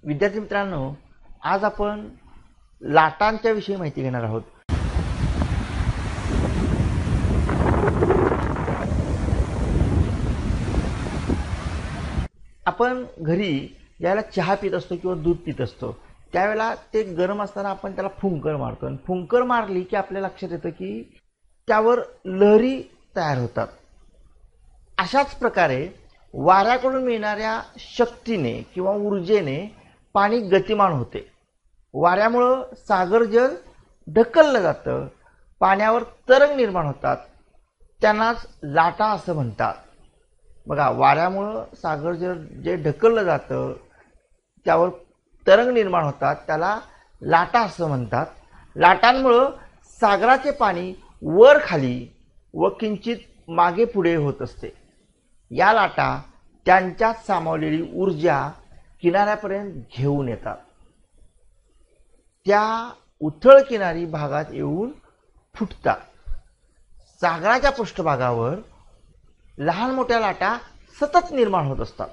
विद्यार्थी मित्रांनो, आज आपण लाटांच्या विषयी माहिती घेणार आहोत. आपण घरी ज्यावेळेला चहा पित असतो किंवा दूध पित असतो त्यावेळेला ते गरम असताना आपण त्याला फुंकर मारतो आणि फुंकर मारली की आपल्या लक्षात येतं की त्यावर लहरी तयार होतात. अशाच प्रकारे वाऱ्याकडून मिळणाऱ्या शक्तीने किंवा ऊर्जेने पाणी गतिमान होते. वाऱ्यामुळे सागर जल ढकललं जातं, पाण्यावर तरंग निर्माण होतात, त्यांनाच लाटा असं म्हणतात. बघा, वाऱ्यामुळे सागर जल जे ढकललं जातं त्यावर तरंग निर्माण होतात त्याला लाटा असं म्हणतात. लाटांमुळे सागराचे पाणी वर खाली व किंचित मागे पुढे होत असते. या लाटा त्यांच्यात सामावलेली ऊर्जा किनाऱ्यापर्यंत घेऊन येतात. त्या उथळ किनारी भागात येऊन फुटतात. सागराच्या पृष्ठभागावर लहान मोठ्या लाटा सतत निर्माण होत असतात.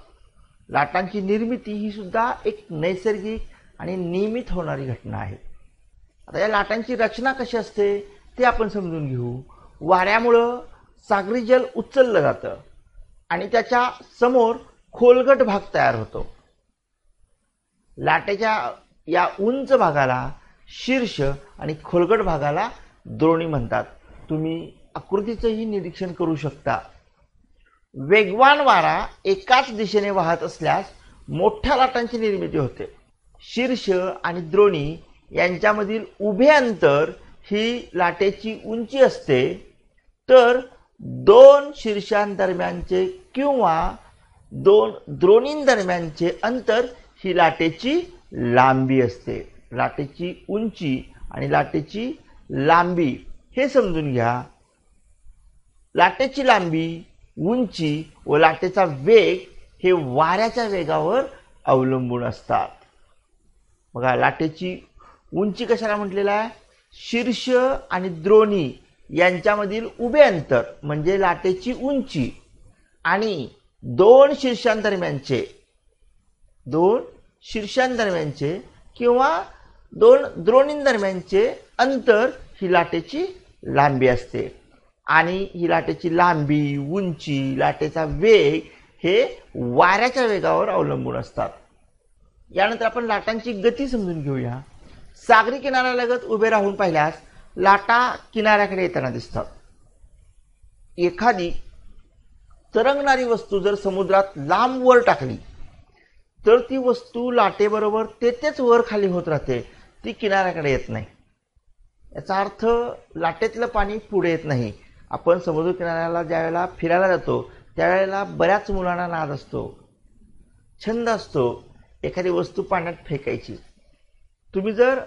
लाटांची निर्मिती ही सुद्धा एक नैसर्गिक आणि नियमित होणारी घटना आहे. आता या लाटांची रचना कशी असते ते आपण समजून घेऊ. वाऱ्यामुळं सागरी जल उचललं जातं आणि त्याच्या समोर खोलगट भाग तयार होतो. लाटेच्या या उंच भागाला शीर्ष आणि खोलगट भागाला द्रोणी म्हणतात. तुम्ही आकृतीचंही निरीक्षण करू शकता. वेगवान वारा एकाच दिशेने वाहत असल्यास मोठ्या लाटांची निर्मिती होते. शीर्ष आणि द्रोणी यांच्यामधील उभे अंतर ही लाटेची उंची असते, तर दोन शीर्षांदरम्यानचे किंवा दोन द्रोणींदरम्यानचे अंतर ही लाटेची लांबी असते. लाटेची उंची आणि लाटेची लांबी हे समजून घ्या. लाटेची लांबी, उंची व लाटेचा वेग हे वाऱ्याच्या वेगावर अवलंबून असतात. बघा, लाटेची उंची कशाला म्हटलेलं आहे? शीर्ष आणि द्रोणी यांच्यामधील उभे अंतर म्हणजे लाटेची उंची आणि दोन शीर्षांदरम्यानचे किंवा दोन द्रोणींदरम्यानचे अंतर ही लाटेची लांबी असते. आणि ही लाटेची लांबी, उंची, लाटेचा वेग हे वाऱ्याच्या वेगावर अवलंबून असतात. यानंतर आपण लाटांची गती समजून घेऊया. सागरी किनाऱ्यालगत उभे राहून पाहिल्यास लाटा किनाऱ्याकडे येताना दिसतात. एखादी तरंगणारी वस्तू जर समुद्रात लांब वर टाकली तर ती वस्तू लाटेबरोबर तेथेच वर खाली होत राहते, ती किनाऱ्याकडे येत नाही. याचा अर्थ लाटेतलं पाणी पुढे येत नाही. आपण समुद्र किनाऱ्याला ज्यावेळेला फिरायला जातो त्यावेळेला बऱ्याच मुलांना नाद असतो, छंद असतो एखादी वस्तू पाण्यात फेकायची. तुम्ही जर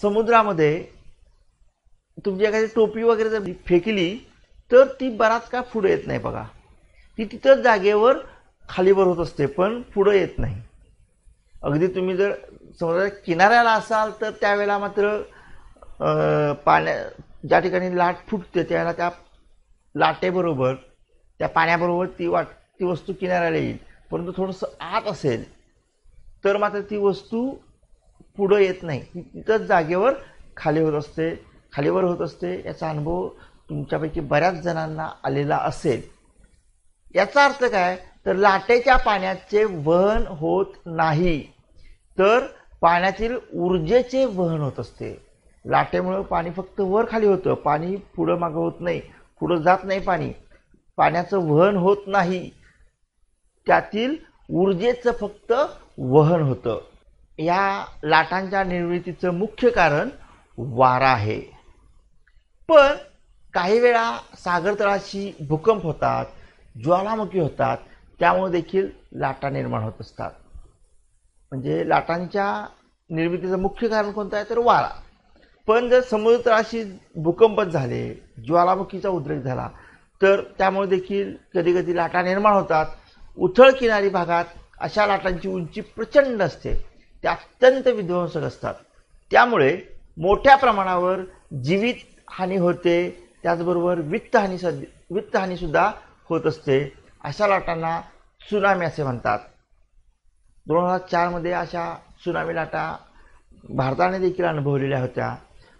समुद्रामध्ये तुमची एखादी टोपी वगैरे जर फेकली तर ती बराच काळ पुढे येत नाही. बघा, ती तिथंच जागेवर खालीवर होत असते पण पुढे येत नाही. अगदी तुम्ही जर समुद्राच्या किनाऱ्याला असाल तर त्यावेळेला मात्र ज्या ठिकाणी लाट फुटते त्यावेळेला त्या लाटेबरोबर, त्या पाण्याबरोबर ती वस्तू किनाऱ्याला येईल. परंतु थोडंसं आत असेल तर मात्र ती वस्तू पुढे येत नाही, ती तिथंच जागेवर खालीवर होत असते. याचा अनुभव तुमच्यापैकी बऱ्याच जणांना आलेला असेल. याचा अर्थ काय? तर लाटेच्या पाण्याचे वहन होत नाही, तर पाण्यातील ऊर्जेचे वहन होत असते. लाटेमुळे पाणी फक्त वर खाली होतं, पाणी पुढं मागं होत नाही, पुढं जात नाही. पाण्याचं वहन होत नाही, त्यातील ऊर्जेचं फक्त वहन होतं. या लाटांच्या निर्मितीचं मुख्य कारण वारा आहे. पण काही वेळा सागर तळाशी भूकंप होतात, ज्वालामुखी होतात, त्यामुळे देखील लाटा निर्माण होत असतात. म्हणजे लाटांच्या निर्मितीचं मुख्य कारण कोणतं आहे? तर वारा. पण जर समुद्र तळाशी भूकंप झाले, ज्वालामुखीचा उद्रेक झाला तर त्यामुळे देखील कधी कधी लाटा निर्माण होतात. उथळ किनारी भागात अशा लाटांची उंची प्रचंड असते, त्या अत्यंत विध्वंसक असतात. त्यामुळे मोठ्या प्रमाणावर जीवित हानी होते, त्याचबरोबर वित्तहानी सुद्धा होत असते. अशा लाटांना त्सुनामी असे म्हणतात. 2004 मध्ये अशा सुनामी लाटा भारताने देखील अनुभवलेल्या होत्या.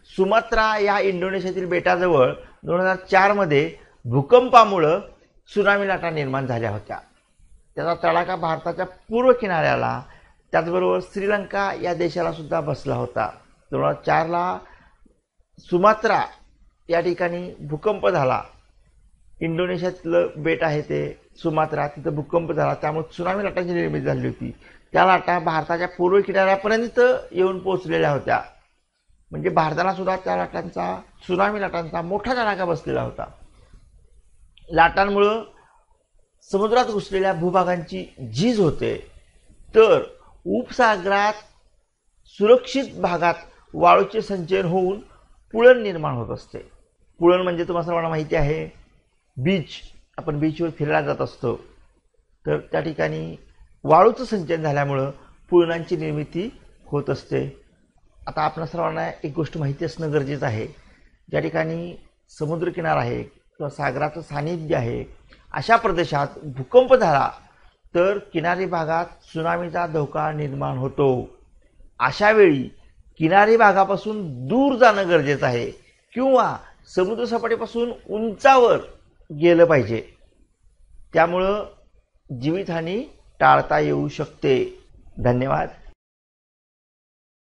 सुमात्रा या इंडोनेशियातील बेटाजवळ 2004 मध्ये भूकंपामुळे सुनामी लाटा निर्माण झाल्या होत्या. त्याचा तडाखा भारताच्या पूर्व किनाऱ्याला त्याचबरोबर श्रीलंका या देशाला सुद्धा बसला होता. 2004ला सुमात्रा या ठिकाणी भूकंप झाला. इंडोनेशियातलं बेट आहे ते सुमात्रा, तिथं भूकंप झाला, त्यामुळे त्सुनामी लाटांची निर्मिती झाली होती. त्या लाटा भारताच्या पूर्व किनाऱ्यापर्यंत येऊन पोहोचलेल्या होत्या. म्हणजे भारताला सुद्धा त्या लाटांचा, त्सुनामी लाटांचा मोठा तडाखा बसलेला होता. लाटांमुळं समुद्रात घुसलेल्या भूभागांची झीज होते. तर उपसागरात सुरक्षित भागात वाळूचे संचयन होऊन पुळण निर्माण होत असते. पुळण म्हणजे तुम्हाला सर्वांना माहिती आहे, बीच. आपण बीचवर फिरायला जात असतो, तर त्या ठिकाणी वाळूचं संचयन झाल्यामुळं पुळणांची निर्मिती होत असते. आता आपल्या सर्वांना एक गोष्ट माहिती असणं गरजेचं आहे. ज्या ठिकाणी समुद्रकिनारा आहे किंवा सागराचं सानिध्य आहे, अशा प्रदेशात भूकंप झाला तर किनारी भागात त्सुनामीचा धोका निर्माण होतो. अशा वेळी किनारी भागापासून दूर जाणं गरजेचं आहे किंवा समुद्रसपाटीपासून उंचावर गेलं पाहिजे. त्यामुळं जीवितहानी टाळता येऊ शकते. धन्यवाद.